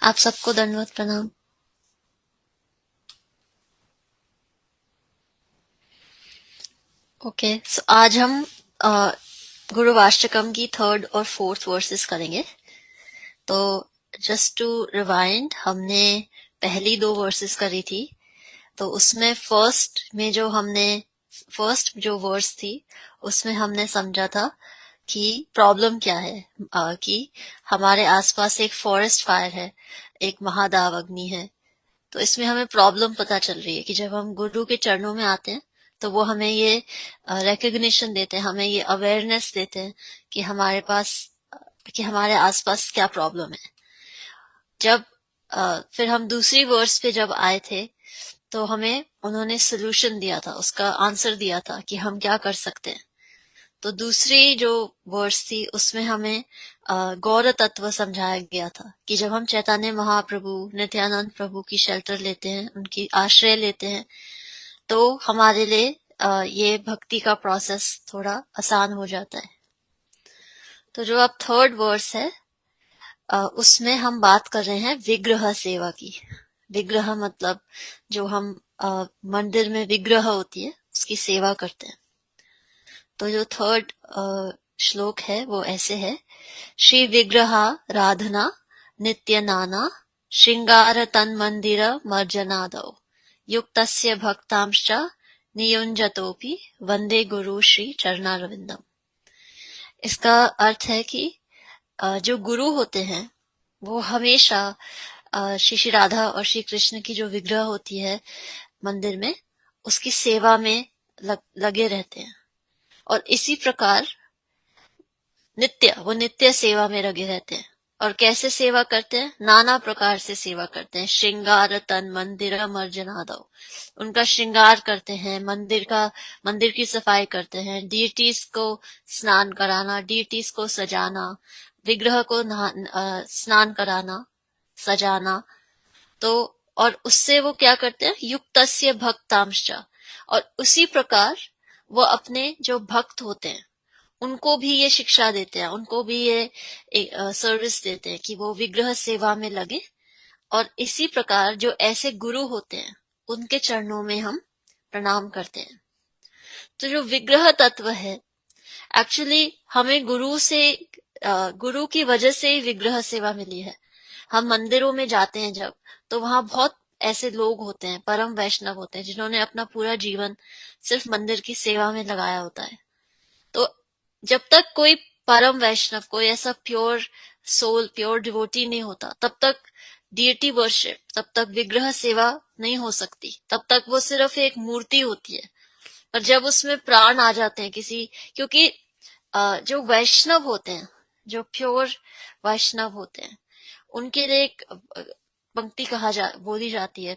आप सबको दंडवत प्रणाम। ओके, सो आज हम अ, गुरु वाष्टकम की थर्ड और फोर्थ वर्सेस करेंगे। तो जस्ट टू रिवाइंड, हमने पहली दो वर्सेस करी थी। तो उसमें फर्स्ट जो वर्स थी उसमें हमने समझा था कि प्रॉब्लम क्या है। कि हमारे आसपास एक फॉरेस्ट फायर है, एक महादाव अग्नि है। तो इसमें हमें प्रॉब्लम पता चल रही है कि जब हम गुरु के चरणों में आते हैं तो वो हमें ये रिकग्निशन देते हैं, हमें ये अवेयरनेस देते हैं कि कि हमारे आसपास क्या प्रॉब्लम है। जब फिर हम दूसरी वर्स पे जब आए थे तो हमें उन्होंने सोल्यूशन दिया था, उसका आंसर दिया था कि हम क्या कर सकते हैं। तो दूसरी जो वर्स थी उसमें हमें गौर तत्व समझाया गया था कि जब हम चैतन्य महाप्रभु, नित्यानंद प्रभु की शेल्टर लेते हैं, उनकी आश्रय लेते हैं, तो हमारे लिए ये भक्ति का प्रोसेस थोड़ा आसान हो जाता है। तो जो अब थर्ड वर्स है, उसमें हम बात कर रहे हैं विग्रह सेवा की। विग्रह मतलब जो हम मंदिर में विग्रह होती है उसकी सेवा करते हैं। तो जो थर्ड श्लोक है वो ऐसे है: श्री विग्रहा राधना नित्य नाना श्रृंगार तन मंदिर मर्जनादौ युक्तस्य भक्तांश्च नियुंजतोपि वंदे गुरु श्री चरणारविंदम। इसका अर्थ है कि जो गुरु होते हैं वो हमेशा श्री श्री राधा और श्री कृष्ण की जो विग्रह होती है मंदिर में, उसकी सेवा में लगे रहते हैं। और इसी प्रकार वो नित्य सेवा में लगे रहते हैं। और कैसे सेवा करते हैं? नाना प्रकार से सेवा करते हैं। श्रृंगार तन मंदिर मर्जनादौ, उनका श्रृंगार करते हैं, मंदिर की सफाई करते हैं, डीटीज को स्नान कराना, डीटीज को सजाना, विग्रह को स्नान कराना, सजाना। तो और उससे वो क्या करते हैं? युक्तस्य भक्तांश्च, और उसी प्रकार वो अपने जो भक्त होते हैं उनको भी ये शिक्षा देते हैं, उनको भी ये सर्विस देते हैं कि वो विग्रह सेवा में लगे। और इसी प्रकार जो ऐसे गुरु होते हैं उनके चरणों में हम प्रणाम करते हैं। तो जो विग्रह तत्व है, एक्चुअली हमें गुरु की वजह से ही विग्रह सेवा मिली है। हम मंदिरों में जाते हैं जब, तो वहां बहुत ऐसे लोग होते हैं, परम वैष्णव होते हैं, जिन्होंने अपना पूरा जीवन सिर्फ मंदिर की सेवा में लगाया होता है। तो जब तक कोई परम वैष्णव, कोई ऐसा प्योर सोल, प्योर डिवोटी नहीं होता, तब तक डीटी वर्शिप, तब तक विग्रह सेवा नहीं हो सकती। तब तक वो सिर्फ एक मूर्ति होती है। पर जब उसमें प्राण आ जाते हैं क्योंकि जो वैष्णव होते हैं, जो प्योर वैष्णव होते हैं, उनके लिए एक पंक्ति बोली जाती है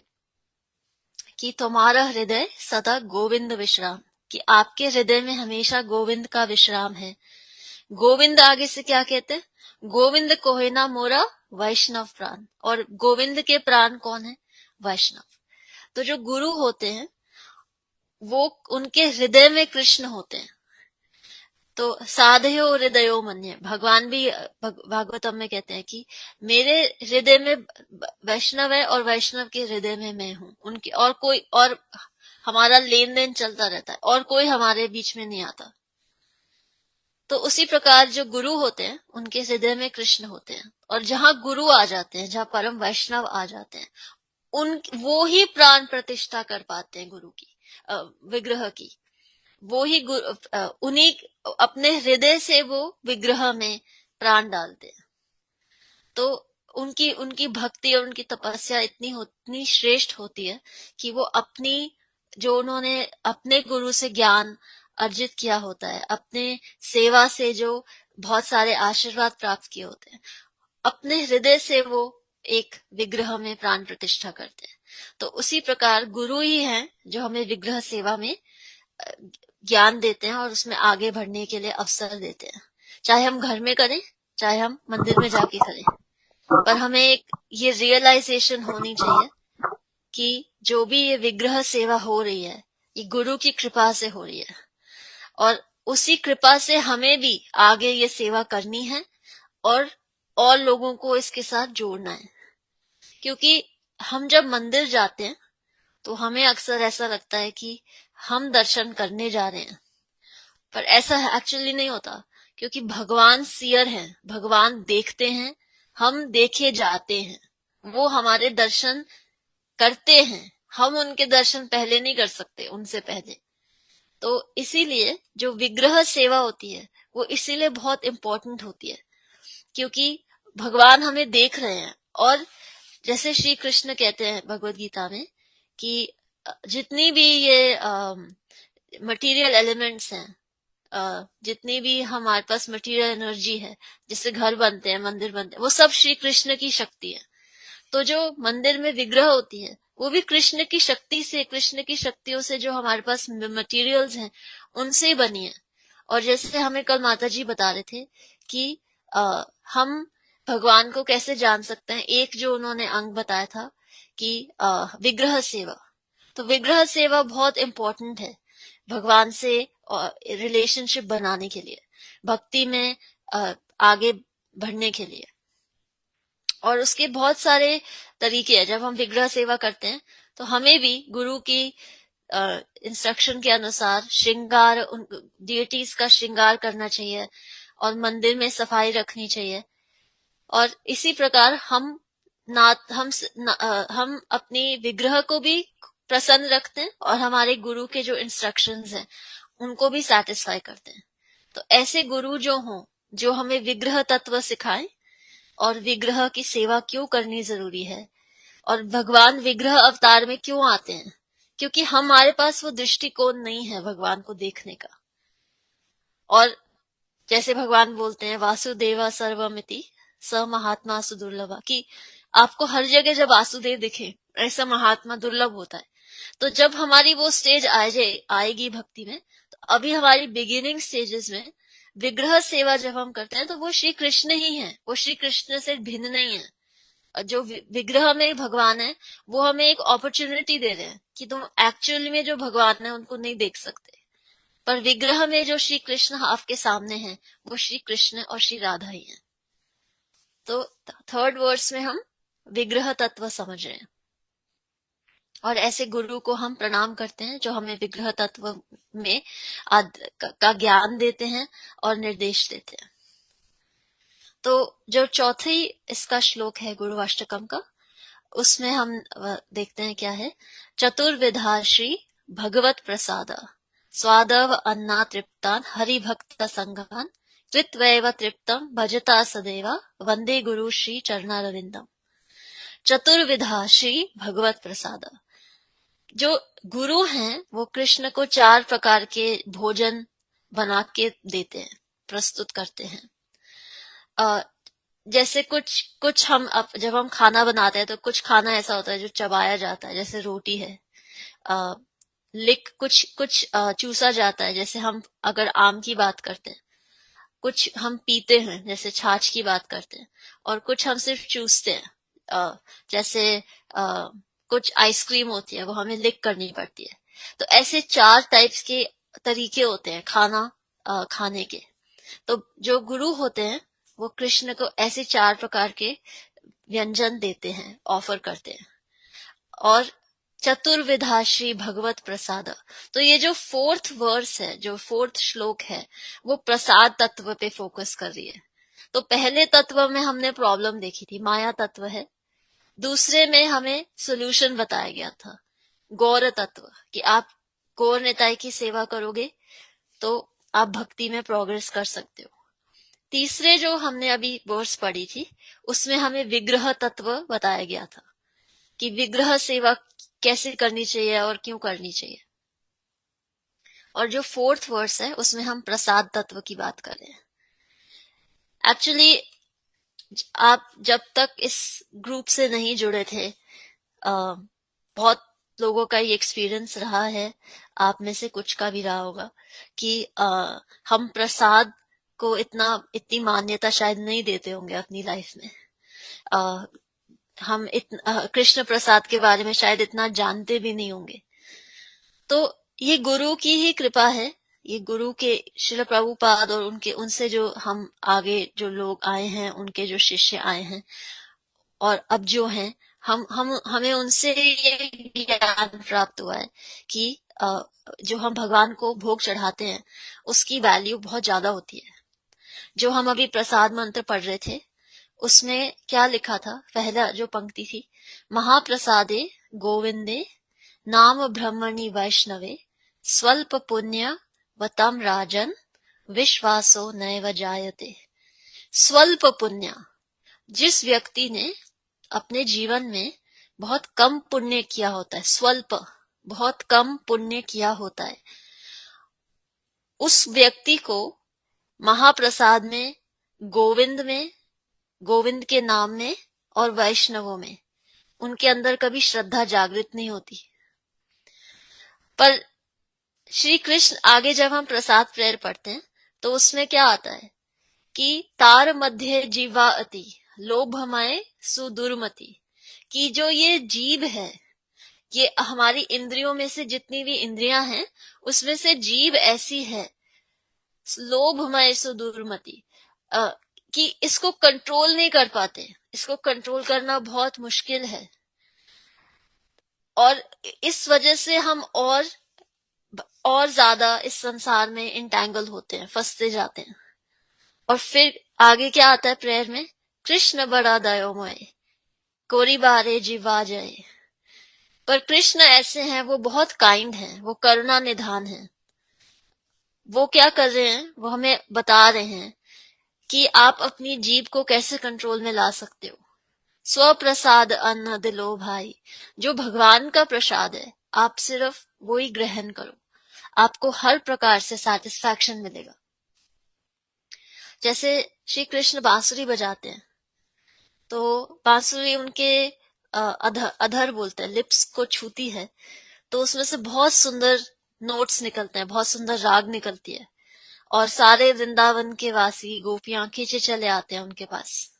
कि तुम्हारा हृदय सदा गोविंद विश्राम, कि आपके हृदय में हमेशा गोविंद का विश्राम है। गोविंद आगे से क्या कहते हैं? गोविंद कोहे ना मोरा वैष्णव प्राण। और गोविंद के प्राण कौन है? वैष्णव। तो जो गुरु होते हैं वो, उनके हृदय में कृष्ण होते हैं। तो साधयो हृदयो मन्ये, भगवान भी भागवतम में कहते हैं कि मेरे हृदय में वैष्णव है और वैष्णव के हृदय में मैं हूँ। उनके और हमारा लेन देन चलता रहता है और कोई हमारे बीच में नहीं आता। तो उसी प्रकार जो गुरु होते हैं उनके हृदय में कृष्ण होते हैं। और जहाँ गुरु आ जाते हैं, जहाँ परम वैष्णव आ जाते हैं, वो ही प्राण प्रतिष्ठा कर पाते हैं गुरु की, विग्रह की। वो ही उन्हीं अपने हृदय से वो विग्रह में प्राण डालते हैं। तो उनकी उनकी भक्ति और उनकी तपस्या इतनी श्रेष्ठ होती है कि वो जो उन्होंने अपने गुरु से ज्ञान अर्जित किया होता है, अपने सेवा से जो बहुत सारे आशीर्वाद प्राप्त किए होते हैं, अपने हृदय से वो एक विग्रह में प्राण प्रतिष्ठा करते हैं। तो उसी प्रकार गुरु ही हैं जो हमें विग्रह सेवा में ज्ञान देते हैं और उसमें आगे बढ़ने के लिए अवसर देते हैं। चाहे हम घर में करें, चाहे हम मंदिर में जाके करें, पर हमें एक ये रियलाइजेशन होनी चाहिए कि जो भी ये विग्रह सेवा हो रही है, ये गुरु की कृपा से हो रही है। और उसी कृपा से हमें भी आगे ये सेवा करनी है और लोगों को इसके साथ जोड़ना है। क्योंकि हम जब मंदिर जाते हैं तो हमें अक्सर ऐसा लगता है कि हम दर्शन करने जा रहे हैं, पर ऐसा एक्चुअली नहीं होता। क्योंकि भगवान सीयर हैं, भगवान देखते हैं, हम देखे जाते हैं। वो हमारे दर्शन करते हैं, हम उनके दर्शन पहले नहीं कर सकते, उनसे पहले। तो इसीलिए जो विग्रह सेवा होती है वो इसीलिए बहुत इंपॉर्टेंट होती है, क्योंकि भगवान हमें देख रहे हैं। और जैसे श्री कृष्ण कहते हैं भगवत गीता में कि जितनी भी ये मटेरियल एलिमेंट्स हैं, जितनी भी हमारे पास मटेरियल एनर्जी है, जिससे घर बनते हैं, मंदिर बनते हैं, वो सब श्री कृष्ण की शक्ति है। तो जो मंदिर में विग्रह होती है वो भी कृष्ण की शक्ति से, कृष्ण की शक्तियों से, जो हमारे पास मटेरियल्स हैं उनसे ही बनी है। और जैसे हमें कल माता जी बता रहे थे कि हम भगवान को कैसे जान सकते हैं, एक जो उन्होंने अंग बताया था कि विग्रह सेवा। तो विग्रह सेवा बहुत इंपॉर्टेंट है भगवान से रिलेशनशिप बनाने के लिए, भक्ति में आगे बढ़ने के लिए। और उसके बहुत सारे तरीके हैं। जब हम विग्रह सेवा करते हैं तो हमें भी गुरु की इंस्ट्रक्शन के अनुसार श्रृंगार, उन डिएटीज का श्रृंगार करना चाहिए और मंदिर में सफाई रखनी चाहिए। और इसी प्रकार हम अपनी विग्रह को भी प्रसन्न रखते हैं और हमारे गुरु के जो इंस्ट्रक्शंस हैं उनको भी सेटिस्फाई करते हैं। तो ऐसे गुरु जो हों, जो हमें विग्रह तत्व सिखाएं और विग्रह की सेवा क्यों करनी जरूरी है, और भगवान विग्रह अवतार में क्यों आते हैं, क्योंकि हमारे पास वो दृष्टिकोण नहीं है भगवान को देखने का। और जैसे भगवान बोलते हैं वासुदेवा सर्वमिति स महात्मा सुदुर्लभा, कि आपको हर जगह जब वासुदेव दिखे, ऐसा महात्मा दुर्लभ होता है। तो जब हमारी वो स्टेज आएगी भक्ति में, तो अभी हमारी बिगिनिंग स्टेजेस में विग्रह सेवा जब हम करते हैं तो वो श्री कृष्ण ही है, वो श्री कृष्ण से भिन्न नहीं है। और जो विग्रह में भगवान है वो हमें एक अपॉर्चुनिटी दे रहे हैं कि तुम एक्चुअली में जो भगवान है उनको नहीं देख सकते, पर विग्रह में जो श्री कृष्ण आपके सामने हैं वो श्री कृष्ण और श्री राधा ही हैं। तो थर्ड वर्स में हम विग्रह तत्व समझ रहे हैं और ऐसे गुरु को हम प्रणाम करते हैं जो हमें विग्रह तत्व में का ज्ञान देते हैं और निर्देश देते हैं। तो जो चौथी इसका श्लोक है गुरु अष्टकम का, उसमें हम देखते हैं क्या है। चतुर्विधा श्री भगवत प्रसाद स्वादव अन्ना तृप्तान हरिभक्त संगान कृत्वैव तृप्तम भजता सदैवा वंदे गुरु श्री चरणारविंदम। चतुर्विधा श्री भगवत प्रसाद, जो गुरु हैं वो कृष्ण को 4 प्रकार के भोजन बना के देते हैं, प्रस्तुत करते हैं। जैसे कुछ हम जब हम खाना बनाते हैं तो कुछ खाना ऐसा होता है जो चबाया जाता है, जैसे रोटी है। कुछ चूसा जाता है, जैसे हम अगर आम की बात करते हैं। कुछ हम पीते हैं, जैसे छाछ की बात करते हैं। और कुछ हम सिर्फ चूसते हैं, जैसे कुछ आइसक्रीम होती है वो हमें लिक करनी पड़ती है। तो ऐसे 4 टाइप्स के तरीके होते हैं खाना खाने के। तो जो गुरु होते हैं वो कृष्ण को ऐसे 4 प्रकार के व्यंजन देते हैं, ऑफर करते हैं। और चतुर्विधा श्री भगवत प्रसाद, तो ये जो 4th वर्स है, जो 4th श्लोक है, वो प्रसाद तत्व पे फोकस कर रही है। तो पहले तत्व में हमने प्रॉब्लम देखी थी, माया तत्व है। दूसरे में हमें सोल्यूशन बताया गया था, गौर तत्व, कि आप गौर निताई की सेवा करोगे तो आप भक्ति में प्रोग्रेस कर सकते हो। तीसरे जो हमने अभी वर्स पढ़ी थी उसमें हमें विग्रह तत्व बताया गया था कि विग्रह सेवा कैसे करनी चाहिए और क्यों करनी चाहिए। और जो 4th वर्स है उसमें हम प्रसाद तत्व की बात कर रहे हैं। एक्चुअली आप जब तक इस ग्रुप से नहीं जुड़े थे, बहुत लोगों का ये एक्सपीरियंस रहा है, आप में से कुछ का भी रहा होगा, कि हम प्रसाद को इतनी मान्यता शायद नहीं देते होंगे अपनी लाइफ में। हम कृष्ण प्रसाद के बारे में शायद इतना जानते भी नहीं होंगे। तो ये गुरु की ही कृपा है, ये गुरु के श्रील प्रभुपाद और उनसे जो हम आगे जो लोग आए हैं, उनके जो शिष्य आए हैं और अब जो हैं, हमें उनसे ये ज्ञान प्राप्त हुआ है कि जो हम भगवान को भोग चढ़ाते हैं उसकी वैल्यू बहुत ज्यादा होती है। जो हम अभी प्रसाद मंत्र पढ़ रहे थे उसमें क्या लिखा था, पहला जो पंक्ति थी, महाप्रसादे गोविंदे नाम ब्रह्मणि वैष्णवे स्वल्प पुण्य वतम राजन विश्वासो नैव जायते। स्वल्प पुण्य, जिस व्यक्ति ने अपने जीवन में बहुत कम पुण्य किया होता है, स्वल्प बहुत कम पुण्य किया होता है, उस व्यक्ति को महाप्रसाद में, गोविंद के नाम में और वैष्णवों में उनके अंदर कभी श्रद्धा जागृत नहीं होती। पर श्री कृष्ण आगे जब हम प्रसाद प्रेयर पढ़ते हैं तो उसमें क्या आता है कि तार मध्य जीवा अति लोभमय सुदुर्मति, कि जो ये जीव है, ये हमारी इंद्रियों में से जितनी भी इंद्रियां हैं उसमें से जीव ऐसी है लोभमय सुदुर्मति कि इसको कंट्रोल नहीं कर पाते, इसको कंट्रोल करना बहुत मुश्किल है, और इस वजह से हम और ज्यादा इस संसार में इंटैंगल होते हैं, फंसते जाते हैं। और फिर आगे क्या आता है प्रेयर में, कृष्ण बड़ा दयोमय कोरी बारे जीवा जय। पर कृष्ण ऐसे हैं, वो बहुत काइंड हैं, वो करुणा निधान हैं। वो क्या कर रहे हैं, वो हमें बता रहे हैं कि आप अपनी जीभ को कैसे कंट्रोल में ला सकते हो। स्वप्रसाद अन्न दिलो भाई, जो भगवान का प्रसाद है आप सिर्फ वो ही ग्रहण करो, आपको हर प्रकार से सैटिस्फैक्शन मिलेगा। जैसे श्री कृष्ण बांसुरी बजाते हैं तो बांसुरी उनके अधर बोलते हैं, लिप्स को छूती है तो उसमें से बहुत सुंदर नोट्स निकलते हैं, बहुत सुंदर राग निकलती है, और सारे वृंदावन के वासी गोपियां खींचे चले आते हैं उनके पास।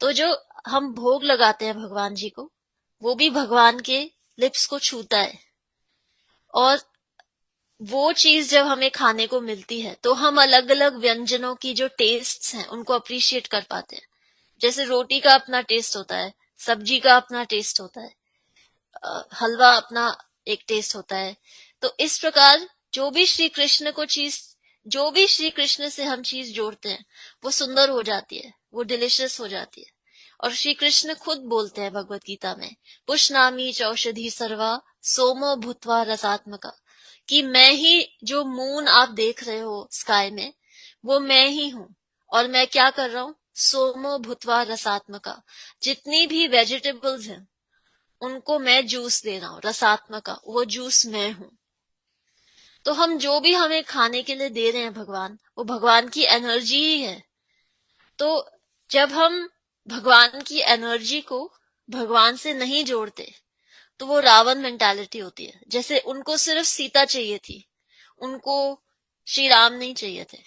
तो जो हम भोग लगाते हैं भगवान जी को, वो भी भगवान के लिप्स को छूता है, और वो चीज जब हमें खाने को मिलती है तो हम अलग अलग व्यंजनों की जो टेस्ट्स हैं उनको अप्रिशिएट कर पाते हैं। जैसे रोटी का अपना टेस्ट होता है, सब्जी का अपना टेस्ट होता है, हलवा अपना एक टेस्ट होता है। तो इस प्रकार जो भी श्री कृष्ण से हम चीज जोड़ते हैं वो सुंदर हो जाती है, वो डिलिशियस हो जाती है। और श्री कृष्ण खुद बोलते हैं भगवत गीता में, पुष्णामी चौषधि सर्वा सोमो भूत्वा रसात्मका, कि मैं ही, जो मून आप देख रहे हो स्काई में, वो मैं ही हूं। और मैं क्या कर रहा हूं, सोमो भूत्वा रसात्मका, जितनी भी वेजिटेबल्स हैं उनको मैं जूस दे रहा हूं, रसात्मका, वो जूस मैं हूं। तो हम जो भी हमें खाने के लिए दे रहे हैं भगवान, वो भगवान की एनर्जी ही है। तो जब हम भगवान की एनर्जी को भगवान से नहीं जोड़ते तो वो रावण मेंटालिटी होती है। जैसे उनको सिर्फ सीता चाहिए थी, उनको श्री राम नहीं चाहिए थे।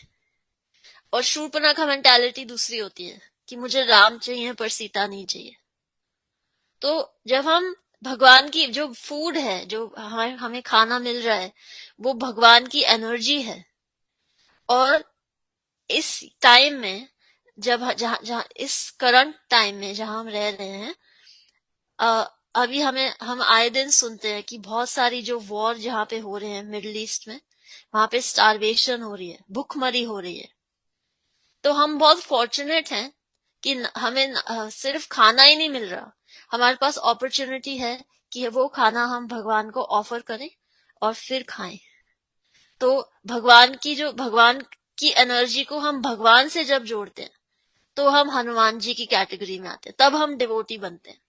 और शूर्पणखा मेंटालिटी दूसरी होती है कि मुझे राम चाहिए पर सीता नहीं चाहिए। तो जब हम भगवान की जो फूड है, जो हमें खाना मिल रहा है, वो भगवान की एनर्जी है। और इस टाइम में जब जहां जहां इस करंट टाइम में जहां हम रह रहे हैं, अभी हम आए दिन सुनते हैं कि बहुत सारी जो वॉर जहां पे हो रहे हैं मिडिल ईस्ट में, वहां पे स्टारवेशन हो रही है, भूखमरी हो रही है। तो हम बहुत फॉर्चुनेट हैं कि हमें सिर्फ खाना ही नहीं मिल रहा, हमारे पास अपॉर्चुनिटी है कि वो खाना हम भगवान को ऑफर करें और फिर खाएं। तो भगवान की एनर्जी को हम भगवान से जब जोड़ते हैं तो हम हनुमान जी की कैटेगरी में आते हैं, तब हम डिवोटी बनते हैं।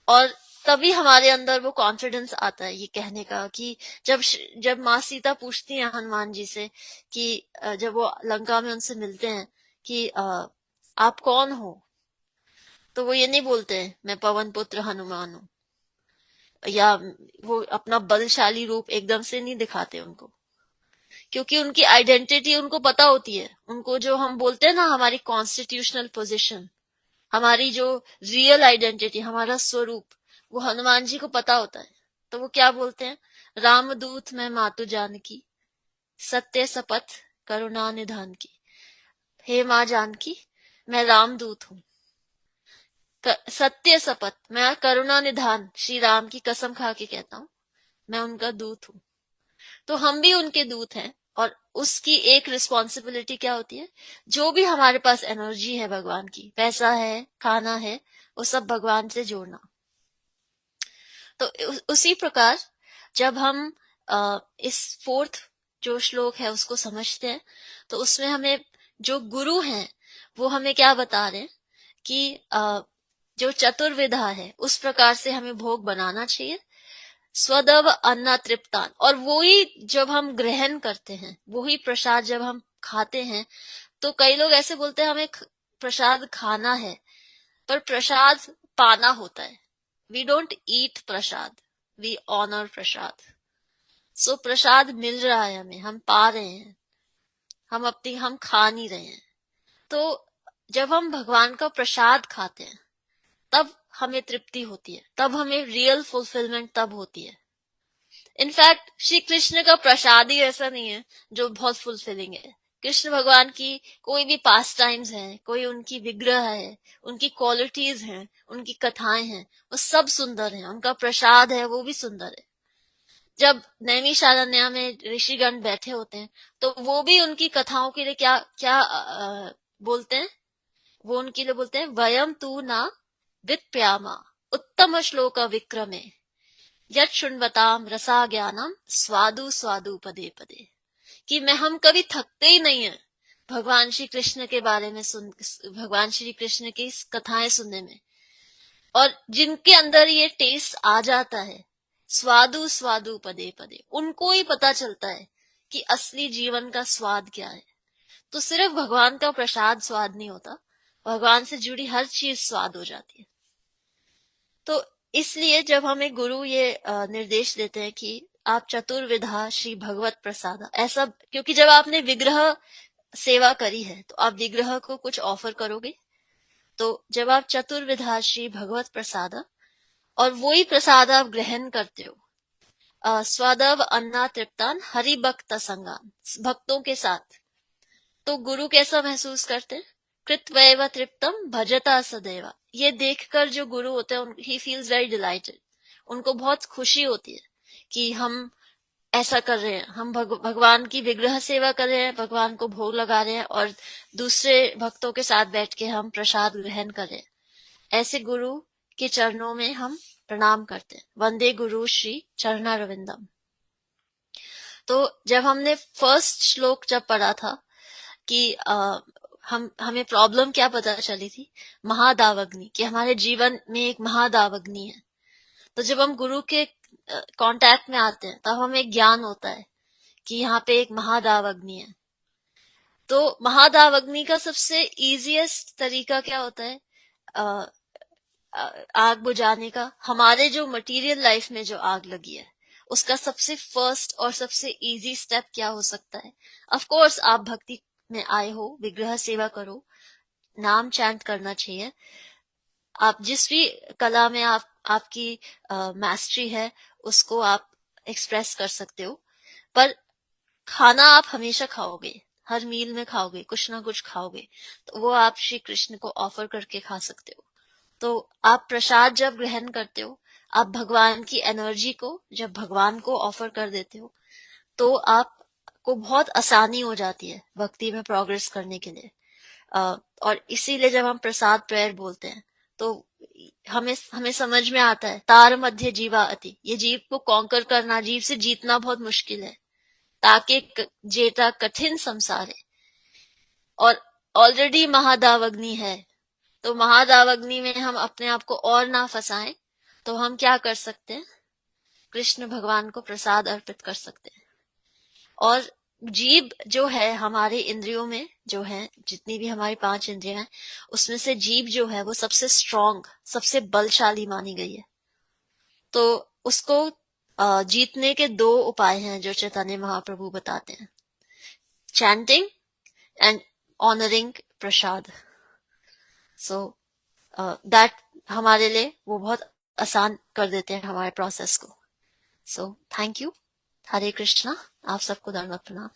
और तभी हमारे अंदर वो कॉन्फिडेंस आता है ये कहने का कि जब माँ सीता पूछती हैं हनुमान जी से कि जब वो लंका में उनसे मिलते हैं कि आप कौन हो, तो वो ये नहीं बोलते मैं पवन पुत्र हनुमान हूं, या वो अपना बलशाली रूप एकदम से नहीं दिखाते उनको, क्योंकि उनकी आइडेंटिटी उनको पता होती है। उनको जो हम बोलते हैं ना, हमारी कॉन्स्टिट्यूशनल पोजीशन, हमारी जो रियल आइडेंटिटी, हमारा स्वरूप, वो हनुमान जी को पता होता है। तो वो क्या बोलते हैं, रामदूत मैं मातु जानकी सत्य सपथ करुणा निधान की। हे माँ जानकी, मैं रामदूत हूं, सत्य शपथ, मैं करुणा निधान श्री राम की कसम खा के कहता हूँ, मैं उनका दूत हूँ। तो हम भी उनके दूत हैं, और उसकी एक रिस्पॉन्सिबिलिटी क्या होती है, जो भी हमारे पास एनर्जी है भगवान की, पैसा है, खाना है, वो सब भगवान से जोड़ना। तो उसी प्रकार जब हम इस फोर्थ जो श्लोक है उसको समझते हैं, तो उसमें हमें जो गुरु हैं वो हमें क्या बता रहे हैं कि जो चतुर्विधा है उस प्रकार से हमें भोग बनाना चाहिए, स्वदव अन्ना तृप्तान। और वही जब हम ग्रहण करते हैं, वही प्रसाद जब हम खाते हैं, तो कई लोग ऐसे बोलते हैं हमें प्रसाद खाना है, पर प्रसाद पाना होता है। We don't eat prasad, we honour prasad. So प्रसाद मिल रहा है हमें, हम पा रहे हैं, हम खा नहीं रहे हैं। तो जब हम भगवान का प्रसाद खाते हैं तब हमें तृप्ति होती है, तब हमें रियल फुलफिलमेंट तब होती है। इनफैक्ट श्री कृष्ण का प्रसाद ही ऐसा नहीं है जो बहुत फुलफिलिंग है। कृष्ण भगवान की कोई भी पास टाइम्स है, कोई उनकी विग्रह है, उनकी क्वालिटीज हैं, उनकी कथाएं हैं, वो सब सुंदर हैं। उनका प्रसाद है वो भी सुंदर है। जब नैमिषारण्य में ऋषिगण बैठे होते हैं तो वो भी उनकी कथाओं के लिए क्या क्या बोलते हैं, वो उनके लिए बोलते हैं, वयम तू ना वित्प्यामा उत्तम श्लोक विक्रमे यत शुण्वताम रसा ज्ञानम स्वादु स्वादु पदे पदे। कि मैं हम कभी थकते ही नहीं है भगवान श्री कृष्ण के बारे में भगवान श्री कृष्ण की कथाएं सुनने में। और जिनके अंदर ये टेस्ट आ जाता है, स्वादु स्वादु पदे पदे, उनको ही पता चलता है कि असली जीवन का स्वाद क्या है। तो सिर्फ भगवान का प्रसाद स्वाद नहीं होता, भगवान से जुड़ी हर चीज स्वाद हो जाती है। तो इसलिए जब हमें गुरु ये निर्देश देते हैं कि आप चतुर्विधा श्री भगवत प्रसाद, ऐसा क्योंकि जब आपने विग्रह सेवा करी है तो आप विग्रह को कुछ ऑफर करोगे। तो जब आप चतुर्विधा श्री भगवत प्रसाद, और वही प्रसाद आप ग्रहण करते हो स्वदव अन्ना तृप्तान हरि भक्त संगान, भक्तों के साथ, तो गुरु कैसा महसूस करते हैं, कृत्वैव तृप्तम भजता सदैवा। ये देखकर जो गुरु होते हैं ही फील्स वेरी डिलाइटेड, उनको बहुत खुशी होती है कि हम ऐसा कर रहे हैं, हम भगवान की विग्रह सेवा कर रहे हैं, भगवान को भोग लगा रहे हैं, और दूसरे भक्तों के साथ बैठ के हम प्रसाद ग्रहण कर रहे हैं। ऐसे गुरु के चरणों में हम प्रणाम करते हैं, वंदे गुरु श्री चरणारविंदम। तो जब हमने फर्स्ट श्लोक जब पढ़ा था कि हमें प्रॉब्लम क्या पता चली थी, महादावग्नि, कि हमारे जीवन में एक महादावग्नि है। तो जब हम गुरु के कांटेक्ट में आते हैं तब हमें ज्ञान होता है कि यहाँ पे एक महादावग्नि है। तो महादावग्नि का सबसे इजीएस्ट तरीका क्या होता है आग बुझाने का? हमारे जो मटेरियल लाइफ में जो आग लगी है उसका सबसे फर्स्ट और सबसे इजी स्टेप क्या हो सकता है? ऑफ कोर्स आप भक्ति में आए हो, विग्रह सेवा करो, नाम चैंट करना चाहिए, आप जिस भी कला में आपकी मास्टरी है उसको आप एक्सप्रेस कर सकते हो। पर खाना आप हमेशा खाओगे, हर मील में खाओगे, कुछ ना कुछ खाओगे, तो वो आप श्री कृष्ण को ऑफर करके खा सकते हो। तो आप प्रसाद जब ग्रहण करते हो, आप भगवान की एनर्जी को जब भगवान को ऑफर कर देते हो, तो आपको बहुत आसानी हो जाती है भक्ति में प्रोग्रेस करने के लिए। और इसीलिए जब हम प्रसाद प्रेयर बोलते हैं तो हमें समझ में आता है, तार मध्य जीवा अति, ये जीव को कॉन्कर करना, जीव से जीतना बहुत मुश्किल है, ताकि जेता कठिन संसार है। और ऑलरेडी महादावग्नि है, तो महादावग्नि में हम अपने आप को और ना फंसाएं, तो हम क्या कर सकते हैं, कृष्ण भगवान को प्रसाद अर्पित कर सकते हैं। और जीभ जो है हमारे इंद्रियों में जो है, जितनी भी हमारी 5 इंद्रियां हैं उसमें से जीभ जो है वो सबसे स्ट्रॉन्ग, सबसे बलशाली मानी गई है। तो उसको जीतने के 2 उपाय हैं जो चैतन्य महाप्रभु बताते हैं, chanting and honouring Prasad. So that हमारे लिए वो बहुत आसान कर देते हैं हमारे प्रोसेस को। So thank you. Hare Krishna. आप सबको दंडवत प्रणाम।